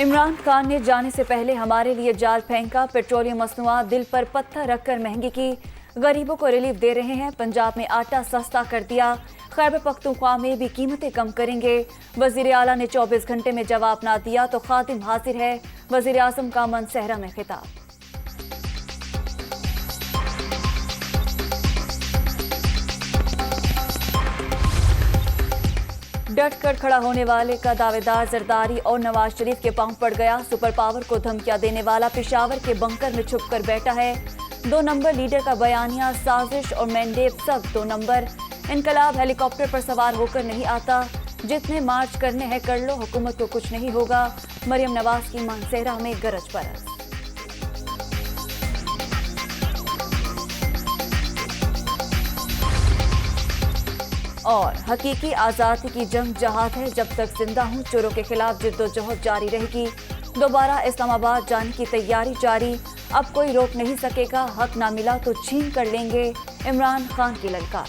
इमरान खान ने जाने से पहले हमारे लिए जाल फेंका, पेट्रोलियम मसनूआत दिल पर पत्थर रखकर महंगी की, गरीबों को रिलीफ दे रहे हैं, पंजाब में आटा सस्ता कर दिया, खैबर पख्तूनख्वा में भी कीमतें कम करेंगे। वजीर आला ने 24 घंटे में जवाब ना दिया तो खातिम हाजिर है, वजीर आजम का मनसेहरा में खिताब। डट कर खड़ा होने वाले का दावेदार जरदारी और नवाज शरीफ के पांव पड़ गया। सुपर पावर को धमकियां देने वाला पेशावर के बंकर में छुप कर बैठा है। 2 नंबर लीडर का बयानिया, साजिश और मैंडेट सब 2 नंबर। इनकलाब हेलीकॉप्टर पर सवार होकर नहीं आता, जितने मार्च करने हैं कर लो, हुकूमत को कुछ नहीं होगा। मरियम नवाज की मनसेहरा में गरज परस। और हकीकी आज़ादी की जंग जहाद है, जब तक जिंदा हूं चोरों के खिलाफ जिद्दोजहद जारी रहेगी। दोबारा इस्लामाबाद जाने की तैयारी जारी, अब कोई रोक नहीं सकेगा, हक ना मिला तो छीन कर लेंगे, इमरान खान की ललकार।